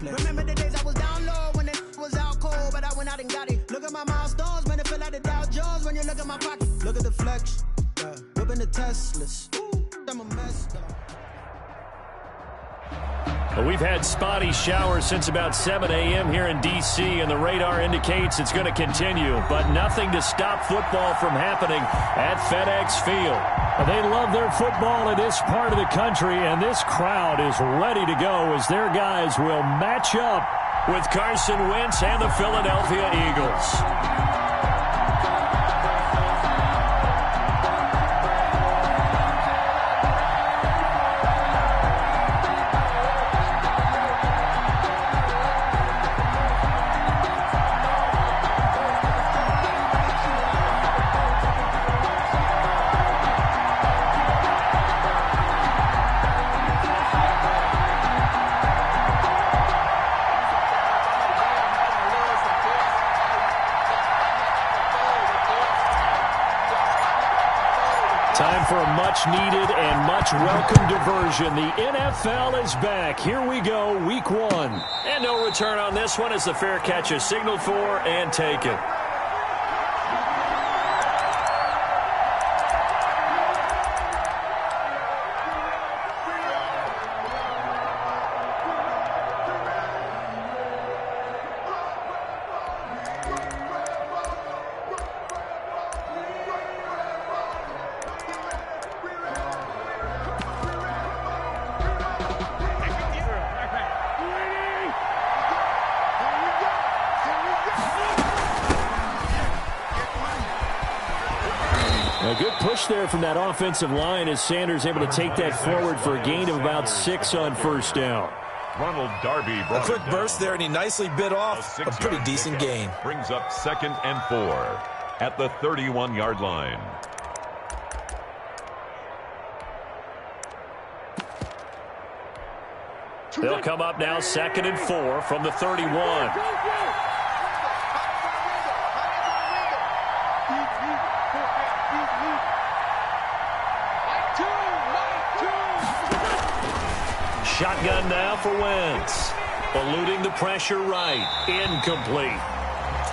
play. Remember the days I was down low when it was out cold, but I went out and got it. Look at my milestones, man, it feel like the Dow Jones when you look at my pocket. Look at the flex, yeah. Whipping the Teslas. I'm a mess, though. Well, we've had spotty showers since about 7 a.m. here in D.C., and the radar indicates it's going to continue, but nothing to stop football from happening at FedEx Field. They love their football in this part of the country, and this crowd is ready to go as their guys will match up with Carson Wentz and the Philadelphia Eagles. Time for a much-needed and much-welcome diversion. The NFL is back. Here we go, Week 1. And no return on this one as the fair catch is signaled for and taken. A good push there from that offensive line as Sanders able to take that forward for a gain of about 6 on first down. Ronald Darby a quick burst there, and he nicely bit off a pretty decent gain. Brings up 2nd and 4 at the 31-yard line. They'll come up now 2nd and 4 from the 31. Shotgun now for Wentz. Eluding the pressure right. Incomplete.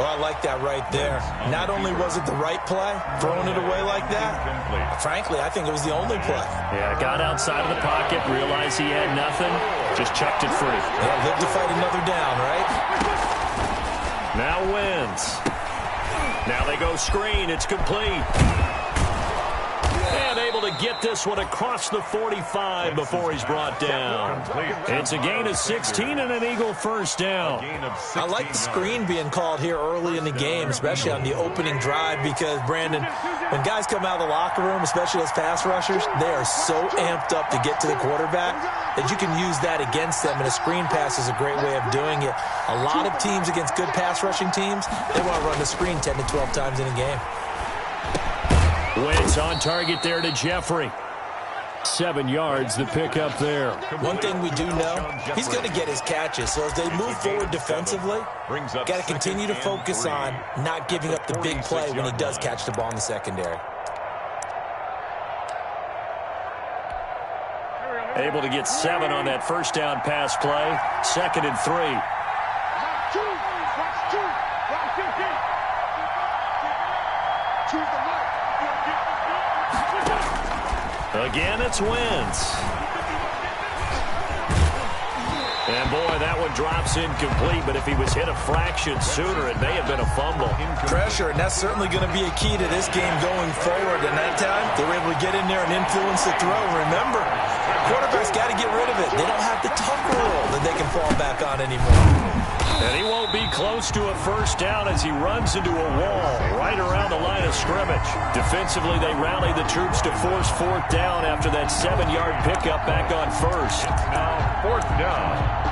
Oh, I like that right there. Not only was it the right play, throwing it away like that, frankly, I think it was the only play. Yeah, got outside of the pocket, realized he had nothing, just chucked it free. Yeah, live to fight another down, right? Now Wentz. Now they go screen. It's complete. And able to get this one across the 45 before he's brought down. It's a gain of 16 and an Eagle first down. I like the screen being called here early in the game, especially on the opening drive, because, Brandon, when guys come out of the locker room, especially as pass rushers, they are so amped up to get to the quarterback that you can use that against them, and a screen pass is a great way of doing it. A lot of teams against good pass rushing teams, they want to run the screen 10 to 12 times in a game. Wentz on target there to Jeffrey. 7 yards, the pickup there. One thing we do know, he's going to get his catches. So as they move forward defensively, got to continue to focus on not giving up the big play when he does catch the ball in the secondary. Able to get 7 on that first down pass play. 2nd and 3. Again, it's Wentz. And, boy, that one drops incomplete, but if he was hit a fraction sooner, it may have been a fumble. Pressure, and that's certainly going to be a key to this game going forward. And that time, they were able to get in there and influence the throw. Remember, quarterbacks got to get rid of it. They don't have the tuck rule that they can fall back on anymore. And he won't be close to a first down as he runs into a wall right around the line of scrimmage. Defensively, they rally the troops to force 4th down after that 7-yard pickup back on first. Now 4th down.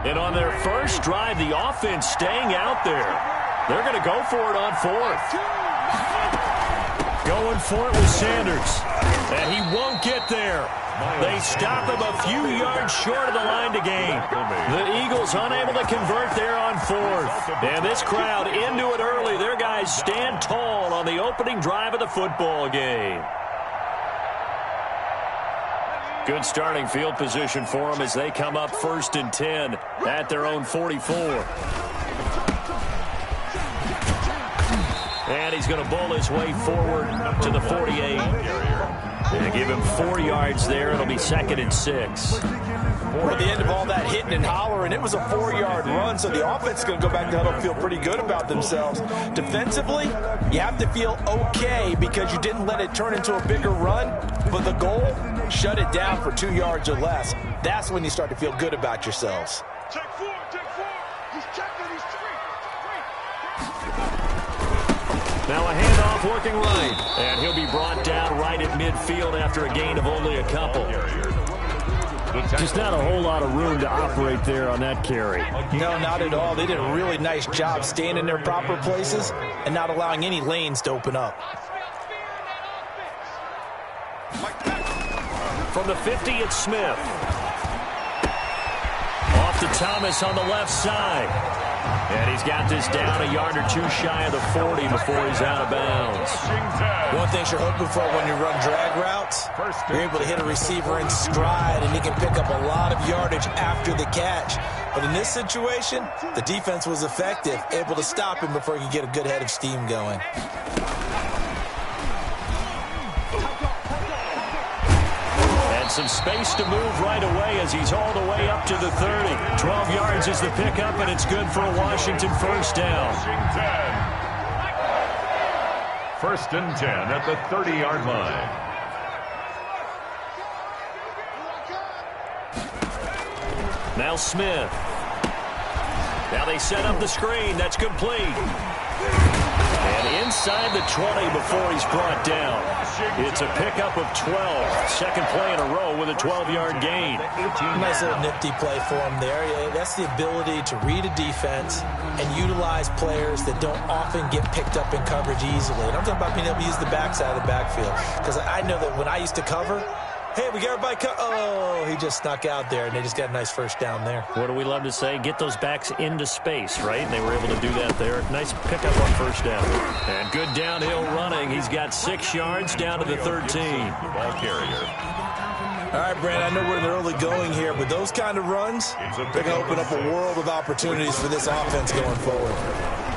And on their first drive, the offense staying out there. They're going to go for it on 4th. Going for it with Sanders. And he won't get there. They stop him a few yards short of the line to gain. The Eagles unable to convert there on fourth. And this crowd into it early. Their guys stand tall on the opening drive of the football game. Good starting field position for them as they come up 1st and 10 at their own 44. And he's going to bowl his way forward to the 48. And give him 4 yards there. It'll be 2nd and 6. At the end of all that hitting and hollering, it was a 4-yard run, so the offense is going to go back to huddle and feel pretty good about themselves. Defensively, you have to feel okay because you didn't let it turn into a bigger run, but the goal, shut it down for 2 yards or less. That's when you start to feel good about yourselves. Check 4. He's checking, he's straight. Now a handoff working right. And he'll be brought down right at midfield after a gain of only a couple. Just not a whole lot of room to operate there on that carry. No, not at all. They did a really nice job staying in their proper places and not allowing any lanes to open up. From the 50, it's Smith. Off to Thomas on the left side. And he's got this down a yard or 2 shy of the 40 before he's out of bounds. One thing you're hoping for when you run drag routes, you're able to hit a receiver in stride, and he can pick up a lot of yardage after the catch. But in this situation, the defense was effective, able to stop him before he could get a good head of steam going. Some space to move right away as he's all the way up to the 30. 12 yards is the pickup, and it's good for a Washington first down. 1st and 10 at the 30-yard line. Now Smith. Now they set up the screen. That's complete. And inside the 20 before he's brought down. It's a pickup of 12. Second play in a row with a 12-yard gain. Nice little nifty play for him there. Yeah, that's the ability to read a defense and utilize players that don't often get picked up in coverage easily. And I'm talking about being able to use the backside of the backfield. Because I know that when I used to cover, hey, we got everybody oh, he just snuck out there, and they just got a nice first down there. What do we love to say? Get those backs into space, right? And they were able to do that there. Nice pickup on first down. And good downhill running. He's got 6 yards down to the 13. Ball carrier. All right, Brandon, I know we're in the early going here, but those kind of runs, they're going to open up a world of opportunities for this offense going forward.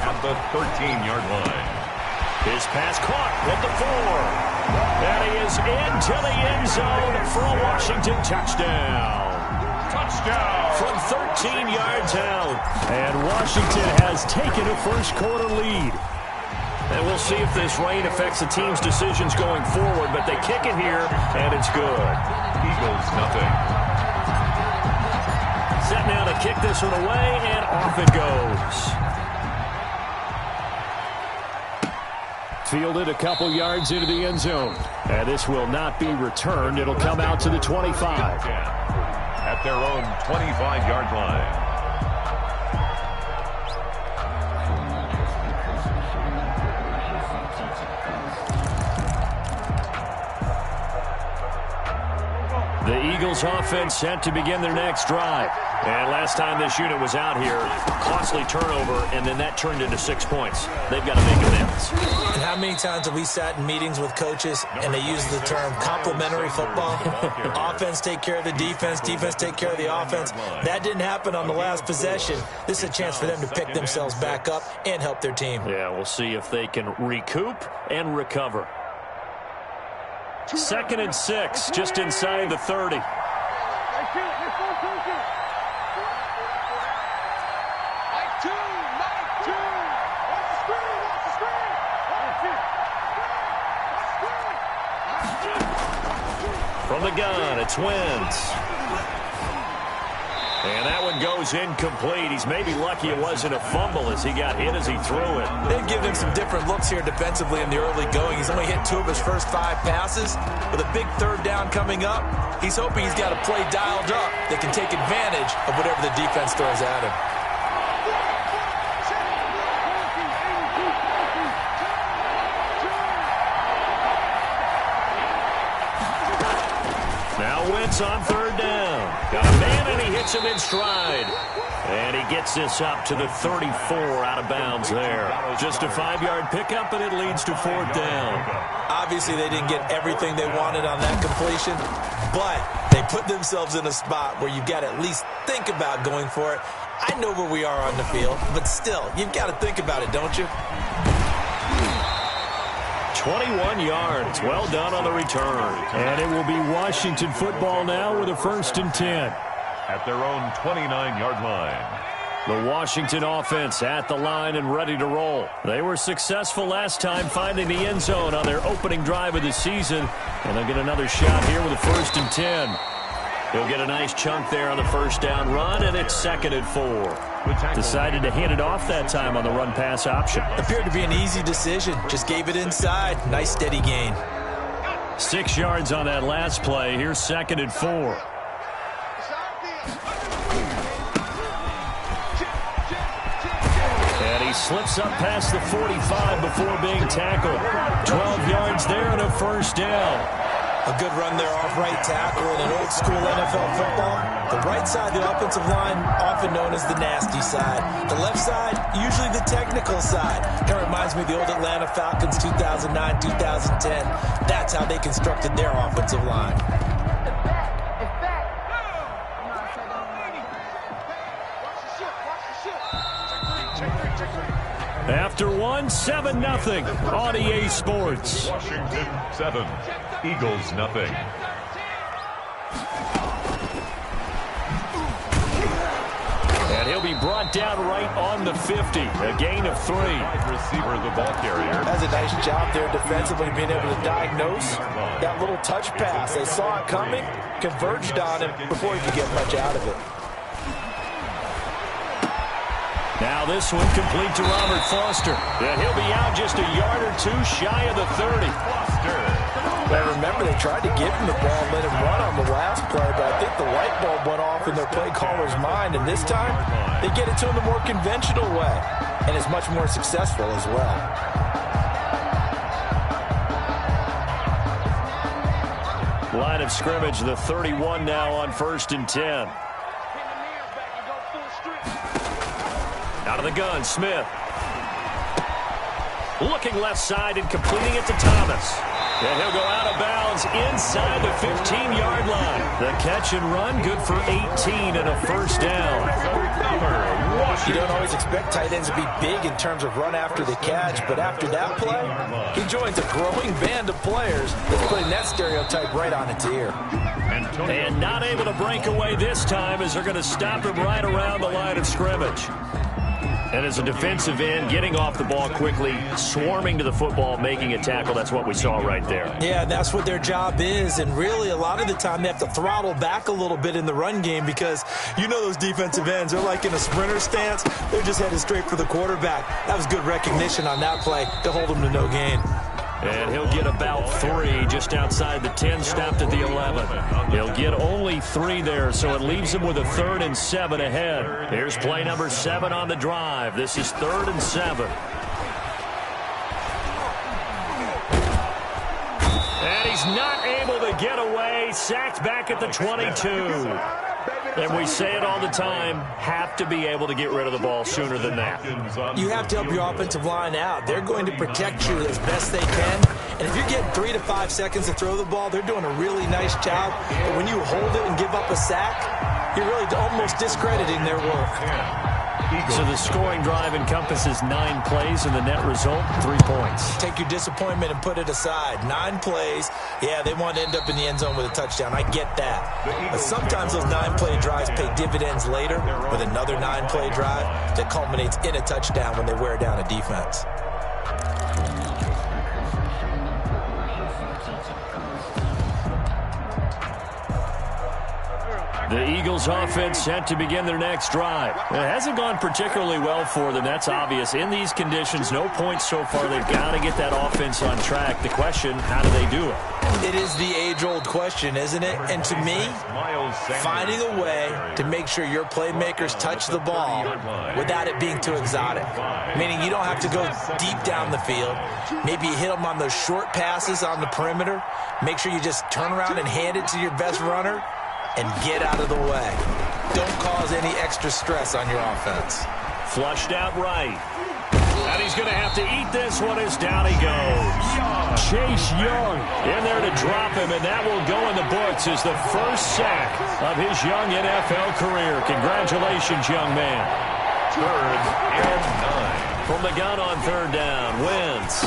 At the 13-yard line. His pass caught at the 4. And he is into the end zone for a Washington touchdown. Touchdown! From 13 yards out. And Washington has taken a first-quarter lead. And we'll see if this rain affects the team's decisions going forward, but they kick it here, and it's good. Eagles, nothing. Set now to kick this one away, and off it goes. Fielded a couple yards into the end zone. And this will not be returned. It'll come out to the 25. At their own 25-yard line. The Eagles offense set to begin their next drive. And last time this unit was out here, costly turnover, and then that turned into 6 points. They've got to make amends. And how many times have we sat in meetings with coaches and they use the term complementary football? Offense take care of the defense, defense take care of the offense. That didn't happen on the last possession. This is a chance for them to pick themselves back up and help their team. Yeah, we'll see if they can recoup and recover. 2nd and 6, just inside the 30. From the gun, it's Wentz. And that one goes incomplete. He's maybe lucky it wasn't a fumble as he got hit as he threw it. They've given him some different looks here defensively in the early going. He's only hit 2 of his first 5 passes. With a big 3rd down coming up, he's hoping he's got a play dialed up that can take advantage of whatever the defense throws at him. offense on third down. Got a man, and he hits him in stride. And he gets this up to the 34 out of bounds there. Just a 5-yard pickup, and it leads to fourth down. Obviously, they didn't get everything they wanted on that completion, but they put themselves in a spot where you've got to at least think about going for it. I know where we are on the field, but still, you've got to think about it, don't you? 21 yards. Well done on the return. And it will be Washington football now with a 1st and 10. At their own 29-yard line. The Washington offense at the line and ready to roll. They were successful last time finding the end zone on their opening drive of the season. And they'll get another shot here with a 1st and 10. He'll get a nice chunk there on the first down run, and it's 2nd and 4. Decided to hand it off that time on the run-pass option. Appeared to be an easy decision. Just gave it inside. Nice steady gain. 6 yards on that last play. Here's 2nd and 4. And he slips up past the 45 before being tackled. 12 yards there and a first down. A good run there off right tackle in an old-school NFL football. The right side of the offensive line, often known as the nasty side. The left side, usually the technical side. That reminds me of the old Atlanta Falcons 2009-2010. That's how they constructed their offensive line. After 7-0 on EA Sports. Washington 7, Eagles nothing. And he'll be brought down right on the 50. A gain of 3. Wide receiver, the ball carrier. That's a nice job there defensively, being able to diagnose that little touch pass. They saw it coming, converged on him before he could get much out of it. Now this one complete to Robert Foster. And he'll be out just a yard or two shy of the 30. Well, remember, they tried to give him the ball and let him run on the last play, but I think the light bulb went off in their play caller's mind, and this time they get it to him the more conventional way, and it's much more successful as well. Line of scrimmage, the 31 now on 1st and 10. Out of the gun, Smith. Looking left side and completing it to Thomas. And he'll go out of bounds inside the 15-yard line. The catch and run, good for 18 and a first down. You don't always expect tight ends to be big in terms of run after the catch, but after that play, he joins a growing band of players that's putting that stereotype right on its ear. And not able to break away this time as they're going to stop him right around the line of scrimmage. And as a defensive end, getting off the ball quickly, swarming to the football, making a tackle, that's what we saw right there. Yeah, that's what their job is, and really a lot of the time they have to throttle back a little bit in the run game because you know those defensive ends, they're like in a sprinter stance. They're just headed straight for the quarterback. That was good recognition on that play to hold them to no gain. And he'll get about 3 just outside the 10, stopped at the 11. He'll get only 3 there, so it leaves him with a 3rd and 7 ahead. Here's play number 7 on the drive. This is 3rd and 7. And he's not able to get away. Sacked back at the 22. And we say it all the time, have to be able to get rid of the ball sooner than that. You have to help your offensive line out. They're going to protect you as best they can. And if you're getting 3 to 5 seconds to throw the ball, they're doing a really nice job. But when you hold it and give up a sack, you're really almost discrediting their work. So the scoring drive encompasses 9 plays, and the net result, 3 points. Take your disappointment and put it aside. 9 plays. Yeah, they want to end up in the end zone with a touchdown. I get that. But sometimes those 9-play drives pay dividends later with another 9-play drive that culminates in a touchdown when they wear down a defense. The Eagles offense set to begin their next drive. It hasn't gone particularly well for them. That's obvious. In these conditions, no points so far. They've got to get that offense on track. The question, how do they do it? It is the age-old question, isn't it? And to me, finding a way to make sure your playmakers touch the ball without it being too exotic. Meaning you don't have to go deep down the field. Maybe you hit them on those short passes on the perimeter. Make sure you just turn around and hand it to your best runner. and get out of the way. Don't cause any extra stress on your offense. Flushed out right. And he's going to have to eat this one as down he goes. Chase Young in there to drop him, and that will go in the books as the first sack of his young NFL career. Congratulations, young man. 3rd and 9. From the gun on 3rd down, Wentz.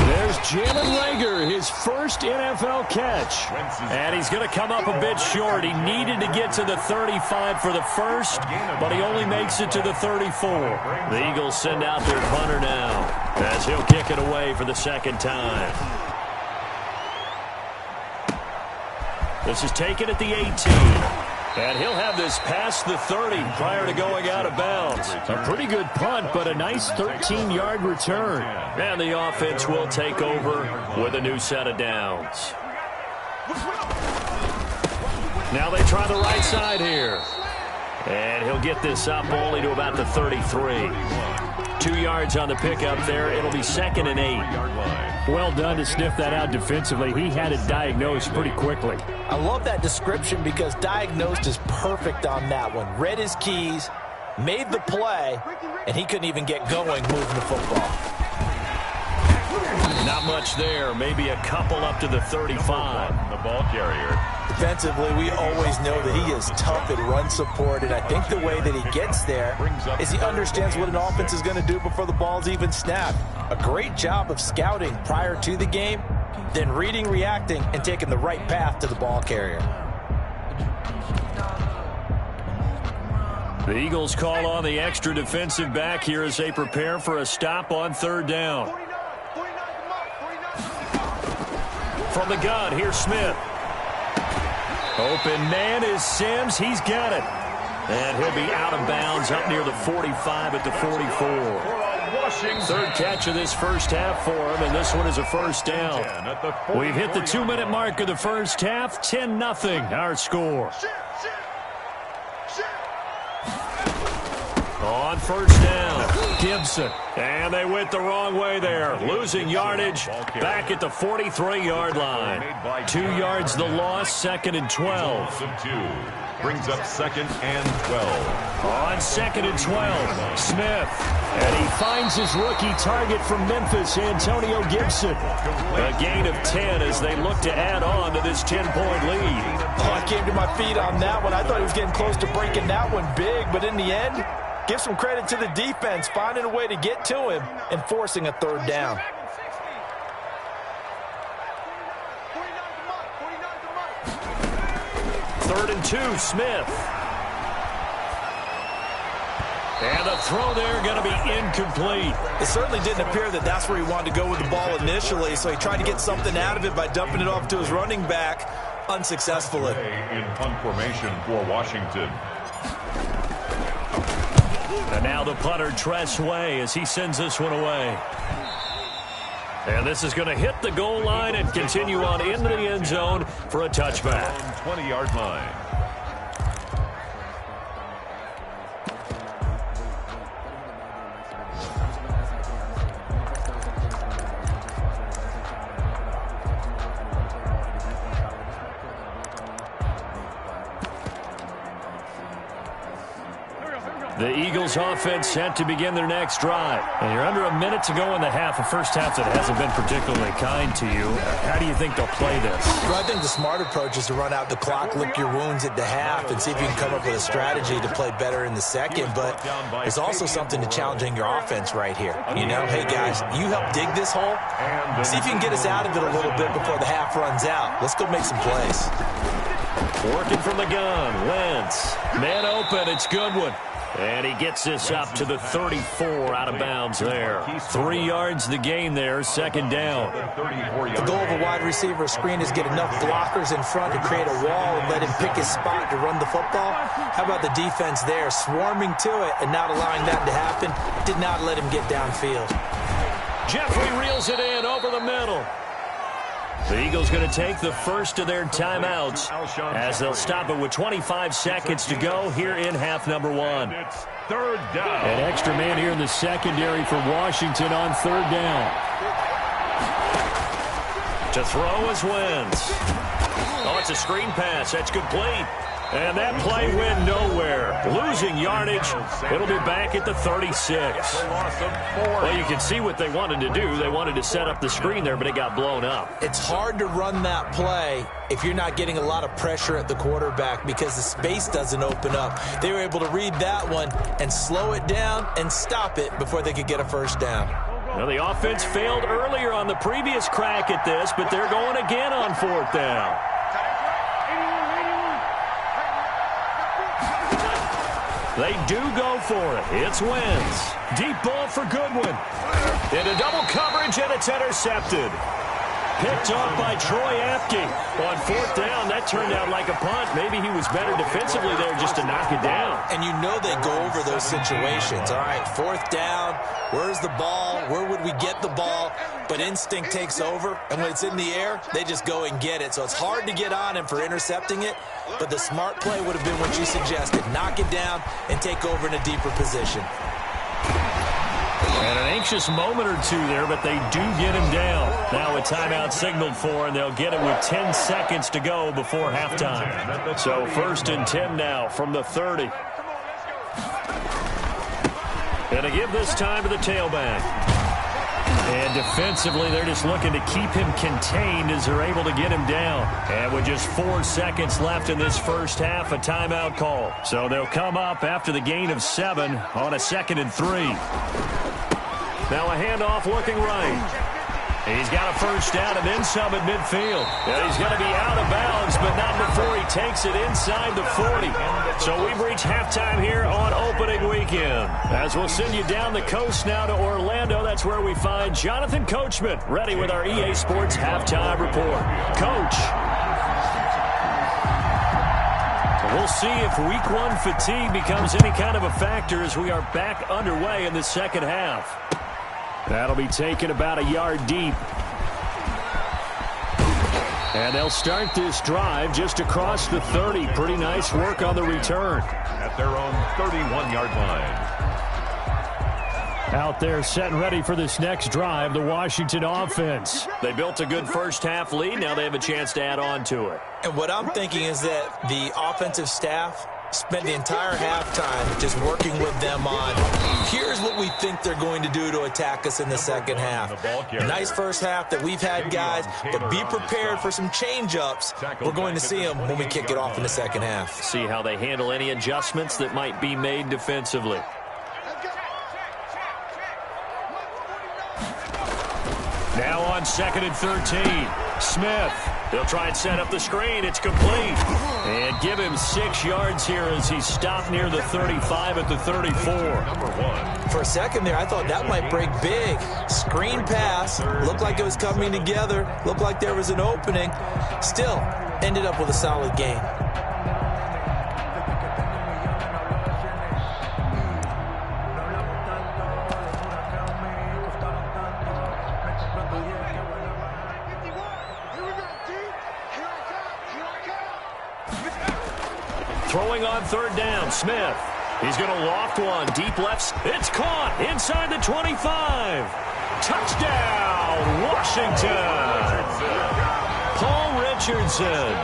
There's Jalen Reagor, his first NFL catch. And he's going to come up a bit short. He needed to get to the 35 for the first, but he only makes it to the 34. The Eagles send out their punter now as he'll kick it away for the second time. This is taken at the 18. And he'll have this past the 30 prior to going out of bounds. A pretty good punt, but a nice 13-yard return. And the offense will take over with a new set of downs. Now they try the right side here. And he'll get this up only to about the 33. 2 yards on the pickup there. It'll be 2nd and 8. Well done to sniff that out defensively. He had it diagnosed pretty quickly. I love that description because diagnosed is perfect on that one. Read his keys, made the play, and he couldn't even get going moving the football. Not much there. Maybe a couple up to the 35. The ball carrier. Defensively, we always know that he is tough at run support, and I think the way that he gets there is he understands what an offense is going to do before the ball's even snapped. A great job of scouting prior to the game, then reading, reacting, and taking the right path to the ball carrier. The Eagles call on the extra defensive back here as they prepare for a stop on 3rd down. From the gun, here's Smith. Open man is Sims. He's got it. And he'll be out of bounds up near the 45 at the 44. 3rd catch of this first half for him, and this one is a first down. We've hit the 2-minute mark of the first half. 10-0 our score. On 1st down, Gibson. And they went the wrong way there. Losing yardage back at the 43-yard line. 2 yards the loss, 2nd and 12. Brings up 2nd and 12. On 2nd and 12, Smith. And he finds his rookie target from Memphis, Antonio Gibson. A gain of 10 as they look to add on to this 10-point lead. Oh, I came to my feet on that one. I thought he was getting close to breaking that one big, but in the end, give some credit to the defense, finding a way to get to him and forcing a 3rd down. Third and 2, Smith. And the throw there going to be incomplete. It certainly didn't appear that that's where he wanted to go with the ball initially, so he tried to get something out of it by dumping it off to his running back unsuccessfully. In punt formation for Washington. And now the punter, Tress Way, as he sends this one away. And this is going to hit the goal line and continue on into the end zone for a touchback. 20-yard line. The Eagles offense set to begin their next drive. And you're under a minute to go in the half, a first half that hasn't been particularly kind to you. How do you think they'll play this? Well, I think the smart approach is to run out the clock, lick your wounds at the half, and see if you can come up with a strategy to play better in the second. But there's also something to challenging your offense right here. You know, hey, guys, you help dig this hole. See if you can get us out of it a little bit before the half runs out. Let's go make some plays. Working from the gun, Wentz. Man open, it's Goodwin. And he gets this up to the 34 out of bounds there. 3 yards the gain there, 2nd down. The goal of a wide receiver screen is get enough blockers in front to create a wall and let him pick his spot to run the football. How about the defense there, swarming to it and not allowing that to happen? Did not let him get downfield. Jeffrey reels it in over the middle. The Eagles going to take the first of their timeouts as they'll stop it with 25 seconds to go here in half number 1. It's 3rd down. An extra man here in the secondary for Washington on 3rd down. To throw is Wentz. Oh, it's a screen pass. That's complete. And that play went nowhere. Losing yardage. It'll be back at the 36. Well, you can see what they wanted to do. They wanted to set up the screen there, but it got blown up. It's hard to run that play if you're not getting a lot of pressure at the quarterback because the space doesn't open up. They were able to read that one and slow it down and stop it before they could get a first down. Well, the offense failed earlier on the previous crack at this, but they're going again on 4th down. They do go for it. It's Wentz. Deep ball for Goodwin. Into double coverage, and it's intercepted. Picked off by Troy Apke. On 4th down, that turned out like a punt. Maybe he was better defensively there just to knock it down. And you know they go over those situations. All right, 4th down, where's the ball? Where would we get the ball? But instinct takes over, and when it's in the air, they just go and get it. So it's hard to get on him for intercepting it, but the smart play would have been what you suggested. Knock it down and take over in a deeper position. And an anxious moment or two there, but they do get him down. Now a timeout signaled for, and they'll get it with 10 seconds to go before halftime. So 1st and 10 now from the 30. And to give this time to the tailback. And defensively, they're just looking to keep him contained as they're able to get him down. And with just 4 seconds left in this first half, a timeout call. So they'll come up after the gain of 7 on a 2nd and 3. Now a handoff looking right. He's got a first down and then some at midfield. And he's going to be out of bounds, but not before he takes it inside the 40. So we've reached halftime here on opening weekend. As we'll send you down the coast now to Orlando, that's where we find Jonathan Coachman ready with our EA Sports halftime report. Coach. We'll see if week 1 fatigue becomes any kind of a factor as we are back underway in the second half. That'll be taken about a yard deep. And they'll start this drive just across the 30. Pretty nice work on the return. At their own 31-yard line. Out there set and ready for this next drive, the Washington offense. They built a good first half lead. Now they have a chance to add on to it. And what I'm thinking is that the offensive staff spent the entire halftime just working with them on, here's what we think they're going to do to attack us in the second half. Nice first half that we've had, guys, but be prepared for some change-ups. We're going to see them when we kick it off in the second half. See how they handle any adjustments that might be made defensively. Now on 2nd and 13, Smith. They'll try and set up the screen. It's complete. And give him 6 yards here as he's stopped near the 35 at the 34. For a second there, I thought that might break big. Screen pass. Looked like it was coming together. Looked like there was an opening. Still, ended up with a solid gain. Throwing on 3rd down, Smith. He's going to loft one. Deep left. It's caught inside the 25. Touchdown, Washington. Paul Richardson,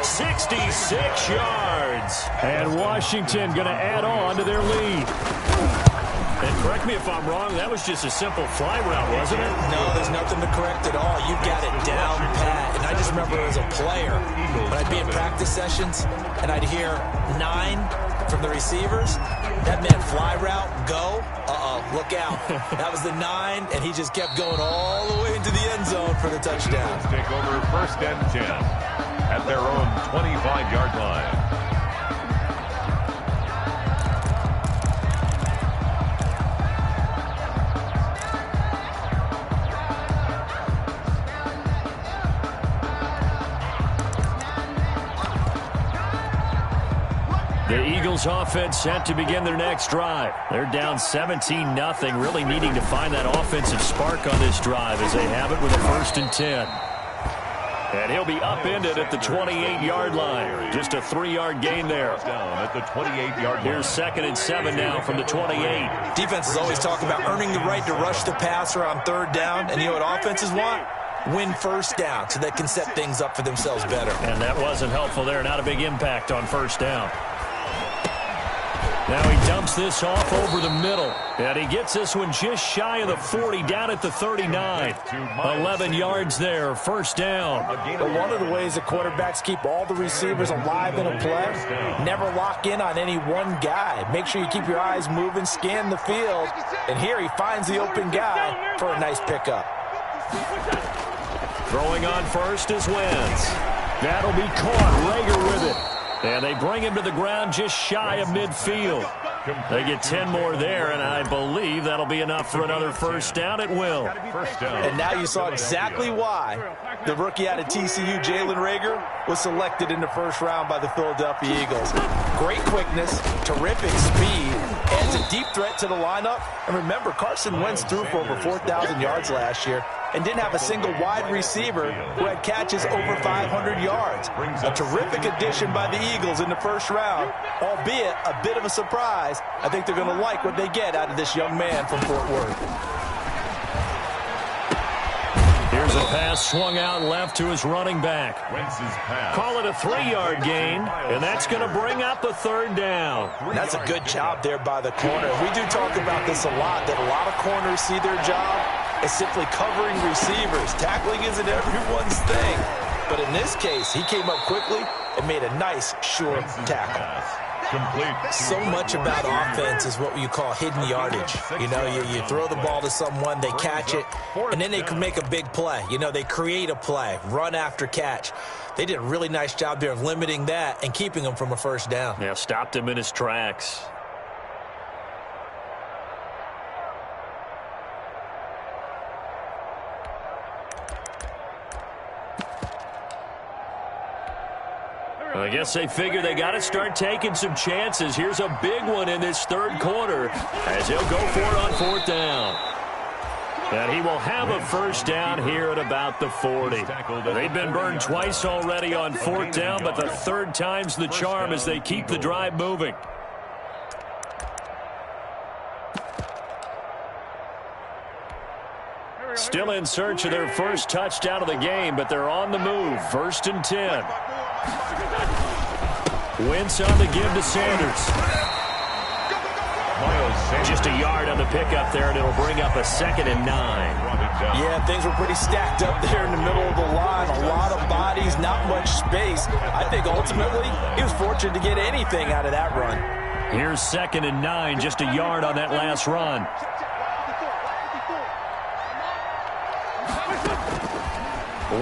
66 yards. And Washington going to add on to their lead. And correct me if I'm wrong, that was just a simple fly route, wasn't it? No, there's nothing to correct at all. You got it down pat. And I just remember as a player, when I'd be in practice sessions and I'd hear 9 from the receivers, that meant fly route, go, look out. That was the 9, and he just kept going all the way into the end zone for the touchdown. Take over 1st and 10 at their own 25-yard line. The Eagles offense set to begin their next drive. They're down 17-0, really needing to find that offensive spark on this drive as they have it with a 1st and 10. And he'll be upended at the 28-yard line. Just a 3-yard gain there. Down at the 28-yard line. Here's 2nd and 7 now from the 28. Defenses always talk about earning the right to rush the passer on 3rd down. And you know what offenses want? win first down so they can set things up for themselves better. And that wasn't helpful there. Not a big impact on first down. Now he dumps this off over the middle. And he gets this one just shy of the 40, down at the 39. 11 yards there, first down. But one of the ways that quarterbacks keep all the receivers alive in a play, never lock in on any one guy. Make sure you keep your eyes moving, scan the field. And here he finds the open guy for a nice pickup. Throwing on first is Wentz. That'll be caught. Rager with it. And they bring him to the ground just shy of midfield. They get 10 more there, and I believe that'll be enough for another first down at will. And now you saw exactly why the rookie out of TCU, Jalen Rager, was selected in the first round by the Philadelphia Eagles. Great quickness, terrific speed, adds a deep threat to the lineup. And remember, Carson Wentz threw for over 4,000 yards last year and didn't have a single wide receiver who had catches over 500 yards. A terrific addition by the Eagles in the first round, albeit a bit of a surprise. I think they're going to like what they get out of this young man from Fort Worth. Here's a pass swung out left to his running back. Call it a 3-yard gain, and that's going to bring up a third down. That's a good job there by the corner. We do talk about this a lot, that a lot of corners see their job as simply covering receivers. Tackling isn't everyone's thing. But in this case, he came up quickly and made a nice, sure tackle. So much about offense is what you call hidden yardage. You know, you throw the ball to someone, they catch it, and then they can make a big play. You know, they create a play, run after catch. They did a really nice job there of limiting that and keeping him from a first down. Yeah, stopped him in his tracks. I guess they figure they got to start taking some chances. Here's a big one in this third quarter as he'll go for it on fourth down. And he will have a first down here at about the 40. They've been burned twice already on fourth down, but the third time's the charm as they keep the drive moving. Still in search of their first touchdown of the game, but they're on the move. First and 10. Wentz on the give to Sanders. Just a yard on the pickup there, and it'll bring up a 2nd and 9. Yeah, things were pretty stacked up there in the middle of the line. A lot of bodies, not much space. I think ultimately he was fortunate to get anything out of that run. Here's 2nd and 9, just a yard on that last run.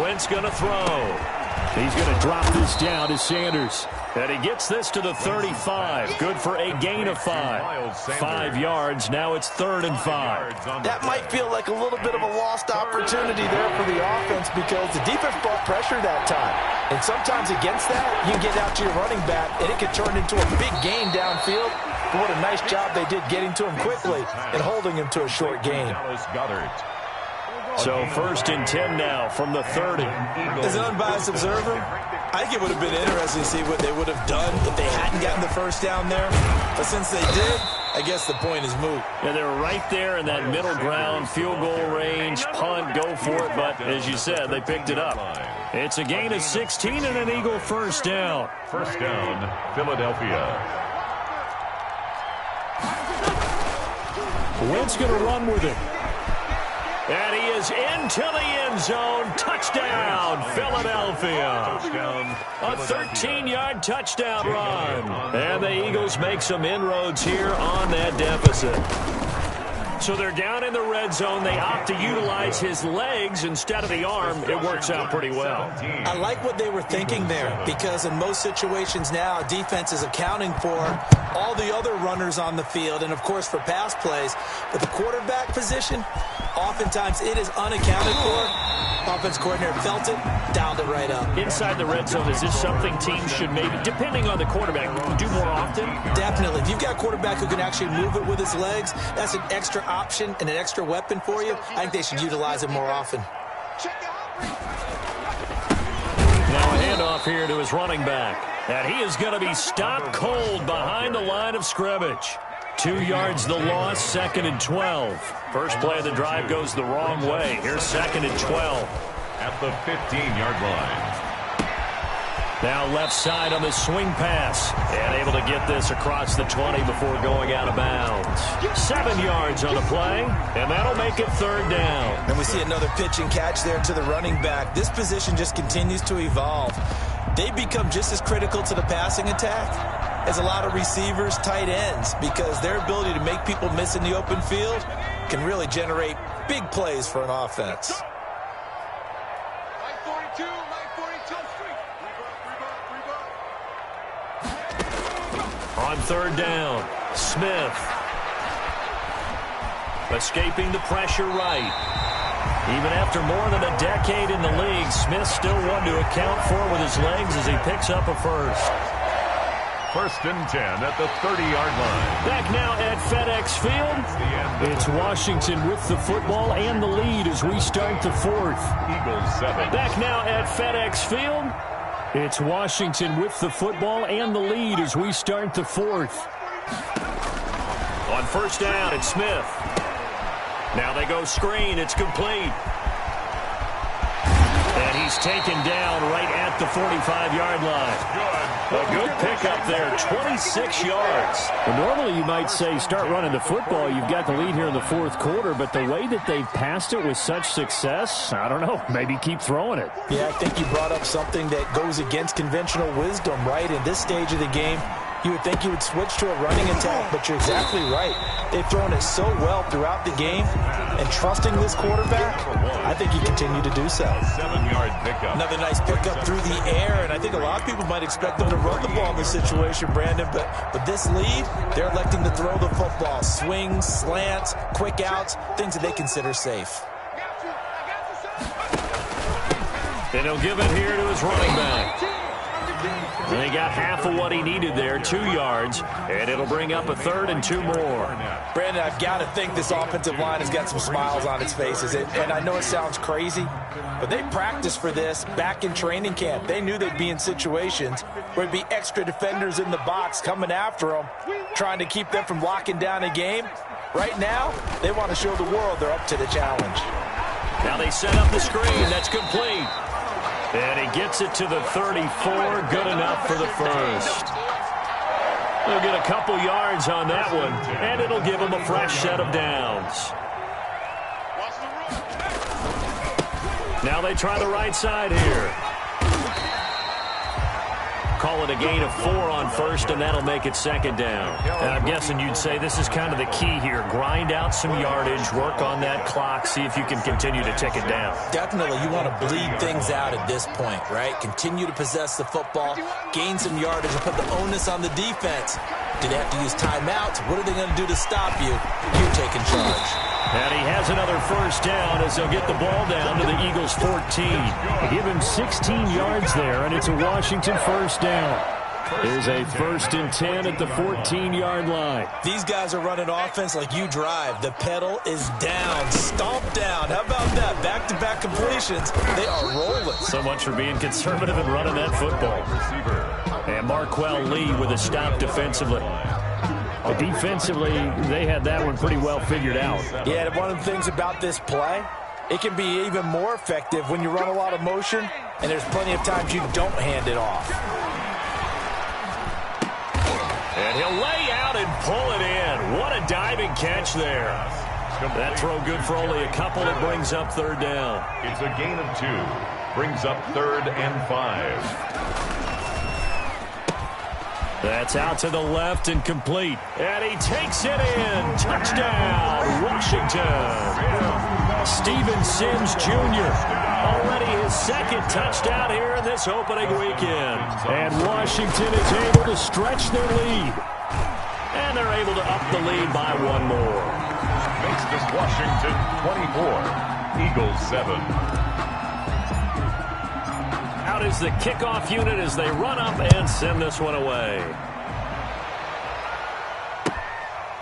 Wentz going to throw. He's going to drop this down to Sanders. And he gets this to the 35. Good for a gain of 5. 5 yards. Now it's 3rd and 5. That might feel like a little bit of a lost opportunity there for the offense because the defense brought pressure that time. And sometimes against that, you can get out to your running back, and it can turn into a big gain downfield. But what a nice job they did getting to him quickly and holding him to a short gain. So 1st and 10 now from the 30. As an unbiased observer, I think it would have been interesting to see what they would have done if they hadn't gotten the first down there. But since they did, I guess the point is moot. Yeah, they were right there in that middle ground, field goal range, punt, go for it. But as you said, they picked it up. It's a gain of 16 and an Eagle first down. First down, Philadelphia. Wentz going to run with it. And he is into the end zone. Touchdown, Philadelphia. A 13-yard touchdown run. And the Eagles make some inroads here on that deficit. So they're down in the red zone. They opt to utilize his legs instead of the arm. It works out pretty well. I like what they were thinking there because in most situations now, defense is accounting for all the other runners on the field and, of course, for pass plays. But the quarterback position, oftentimes it is unaccounted for. Offense coordinator felt it, dialed it right up. Inside the red zone, is this something teams should maybe, depending on the quarterback, do more often? Definitely. If you've got a quarterback who can actually move it with his legs, that's an extra option and an extra weapon for you. I think they should utilize it more often. Now a handoff here to his running back. And he is going to be stopped cold behind the line of scrimmage. 2 yards the loss, 2nd and 12. First play of the drive goes the wrong way. Here's 2nd and 12. at the 15-yard line. Now left side on the swing pass. And able to get this across the 20 before going out of bounds. 7 yards on the play. And that'll make it third down. And we see another pitch and catch there to the running back. This position just continues to evolve. They become just as critical to the passing attack as a lot of receivers, tight ends, because their ability to make people miss in the open field can really generate big plays for an offense. On third down, Smith. Escaping the pressure right. Even after more than a decade in the league, Smith still one to account for with his legs as he picks up a first. 1st and 10 at the 30-yard line. Back now at FedEx Field. It's Washington with the football and the lead as we start the 4th. Eagles 7. Back now at FedEx Field. It's Washington with the football and the lead as we start the 4th. On first down, it's Smith. Now they go screen. It's complete. And he's taken down right at the 45-yard line. A good pickup there, 26 yards. Well, normally you might say start running the football. You've got the lead here in the 4th quarter, but the way that they've passed it with such success, I don't know, maybe keep throwing it. Yeah, I think you brought up something that goes against conventional wisdom, right? In this stage of the game, you would think you would switch to a running attack, but you're exactly right. They've thrown it so well throughout the game, and trusting this quarterback, I think he continued to do so. 7-yard pickup. Another nice pickup through the air, and I think a lot of people might expect them to run the ball in this situation, Brandon, but this lead, they're electing to throw the football. Swings, slants, quick outs, things that they consider safe. And he'll give it here to his running back. And he got half of what he needed there, 2 yards, and it'll bring up a 3rd and 2 more. Brandon, I've got to think this offensive line has got some smiles on its faces, and I know it sounds crazy, but they practiced for this back in training camp. They knew they'd be in situations where there'd be extra defenders in the box coming after them, trying to keep them from locking down a game. Right now, they want to show the world they're up to the challenge. Now they set up the screen. That's complete. And he gets it to the 34. Good enough for the first. They'll get a couple yards on that one, and it'll give him a fresh set of downs. Now they try the right side here. Call it a gain of 4 on first, and that'll make it 2nd down. And I'm guessing you'd say this is kind of the key here. Grind out some yardage, work on that clock, see if you can continue to tick it down. Definitely, you want to bleed things out at this point, right? Continue to possess the football, gain some yardage, and put the onus on the defense. Do they have to use timeouts? What are they going to do to stop you? You're taking charge. And he has another first down as they'll get the ball down to the Eagles' 14. Give him 16 yards there, and it's a Washington first down. Here's a 1st and 10 at the 14-yard line. These guys are running offense like you drive. The pedal is down, stomp down. How about that? Back-to-back completions. They are rolling. So much for being conservative and running that football. And Marquell Lee with a stop defensively. Defensively, they had that one pretty well figured out. Yeah, one of the things about this play, it can be even more effective when you run a lot of motion, and there's plenty of times you don't hand it off. And he'll lay out and pull it in. What a diving catch there. That throw good for only a couple. It brings up 3rd down. It's a gain of 2. Brings up 3rd and 5. That's out to the left and complete. And he takes it in. Touchdown, Washington. Steven Sims Jr. Already his 2nd touchdown here in this opening weekend. And Washington is able to stretch their lead. And they're able to up the lead by 1 more. Makes this Washington 24. Eagles 7. Out is the kickoff unit as they run up and send this one away.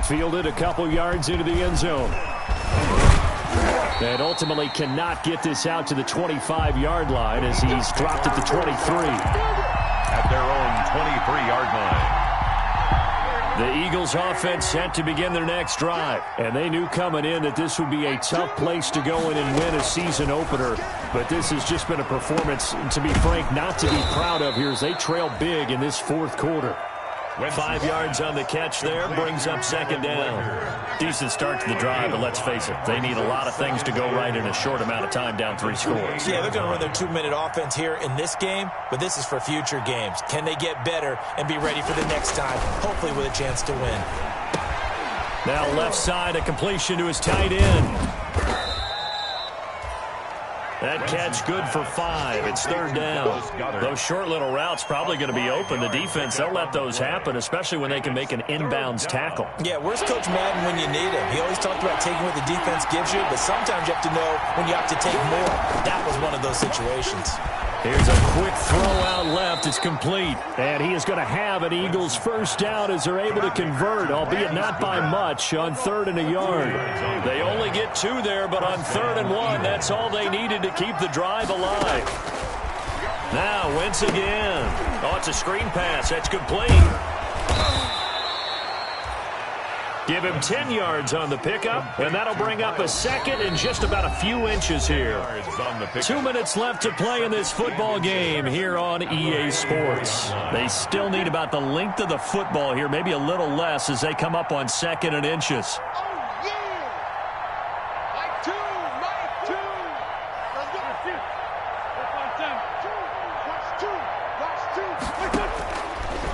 Fielded a couple yards into the end zone. And ultimately cannot get this out to the 25-yard line as he's dropped at the 23. At their own 23-yard line. The Eagles offense set to begin their next drive. And they knew coming in that this would be a tough place to go in and win a season opener. But this has just been a performance, to be frank, not to be proud of here as they trail big in this fourth quarter. 5 yards on the catch there, brings up second down. Decent start to the drive, but let's face it, they need a lot of things to go right in a short amount of time down 3 scores. Yeah, they're going to run their 2-minute offense here in this game, but this is for future games. Can they get better and be ready for the next time, hopefully with a chance to win? Now left side, a completion to his tight end. That catch good for 5. It's third down. Those short little routes probably going to be open. The defense, they'll let those happen, especially when they can make an inbounds tackle. Yeah, where's Coach Madden when you need him? He always talked about taking what the defense gives you, but sometimes you have to know when you have to take more. That was one of those situations. Here's a quick throw out left. It's complete. And he is going to have an Eagles first down as they're able to convert, albeit not by much, on 3rd and a yard. They only get 2 there, but on 3rd and 1, that's all they needed to keep the drive alive. Now, Wentz again. Oh, it's a screen pass. That's complete. Give him 10 yards on the pickup, and that'll bring up a second and just about a few inches here. 2 minutes left to play in this football game here on EA Sports. They still need about the length of the football here, maybe a little less as they come up on 2nd and inches.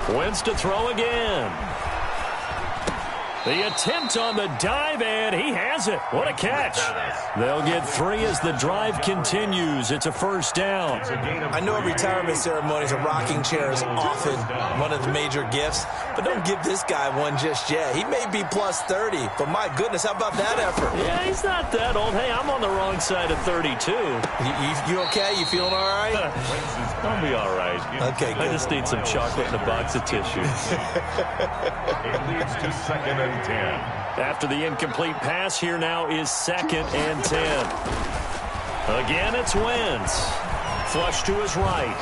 Wentz to throw again. The attempt on the dive, and he has it. What a catch. They'll get 3 as the drive continues. It's a first down. I know retirement ceremonies, a rocking chair is often one of the major gifts, but don't give this guy one just yet. He may be plus 30, but my goodness, how about that effort? Yeah, he's not that old. Hey, I'm on the wrong side of 32. You okay? You feeling all right? I'll be all right. Okay, good. I just need some chocolate and a box of tissues. It leads to 2nd and 10. After the incomplete pass, here now is 2nd and 10. Again, it's Wentz. Flush to his right.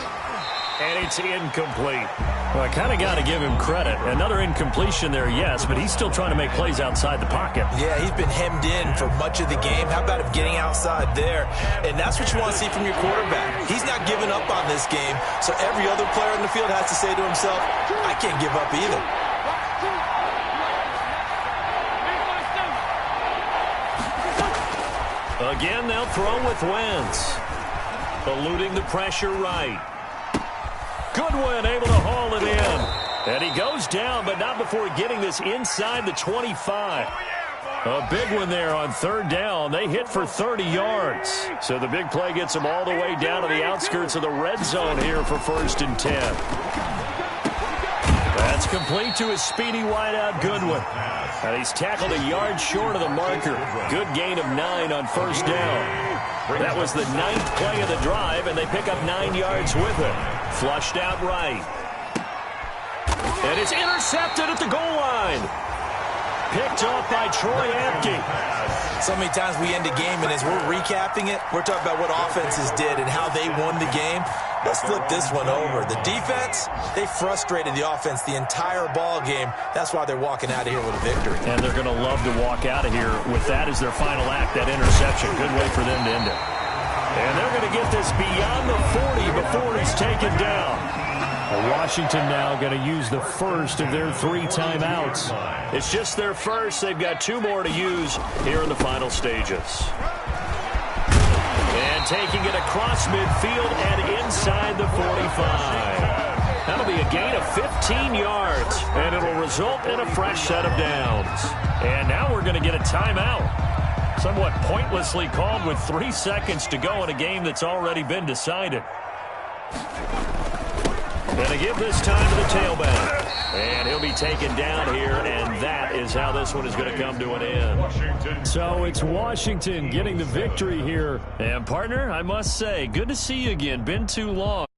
And it's incomplete. Well, I kind of got to give him credit. Another incompletion there, yes, but he's still trying to make plays outside the pocket. Yeah, he's been hemmed in for much of the game. How about him getting outside there? And that's what you want to see from your quarterback. He's not giving up on this game, so every other player in the field has to say to himself, I can't give up either. Again, they'll throw with Wentz. Eluding the pressure right. Goodwin able to haul it in. And he goes down, but not before getting this inside the 25. A big one there on 3rd down. They hit for 30 yards. So the big play gets them all the way down to the outskirts of the red zone here for 1st and 10. That's complete to his speedy wideout Goodwin. And he's tackled a yard short of the marker. Good gain of 9 on 1st down. That was the 9th play of the drive, and they pick up 9 yards with it. Flushed out right. And it's intercepted at the goal line. Picked off by Troy Apke. So many times we end a game, and as we're recapping it, we're talking about what offenses did and how they won the game. Let's flip this one over. The defense, they frustrated the offense the entire ball game. That's why they're walking out of here with a victory. And they're going to love to walk out of here with that as their final act, that interception. Good way for them to end it. And they're going to get this beyond the 40 before he's taken down. Washington now going to use the first of their 3 timeouts. It's just their first. They've got 2 more to use here in the final stages. And taking it across midfield and inside the 45. That'll be a gain of 15 yards, and it'll result in a fresh set of downs. And now we're going to get a timeout. Somewhat pointlessly called with 3 seconds to go in a game that's already been decided. And they give this time to the tailback. And he'll be taken down here, and that is how this one is going to come to an end. So it's Washington getting the victory here. And, partner, I must say, good to see you again. Been too long.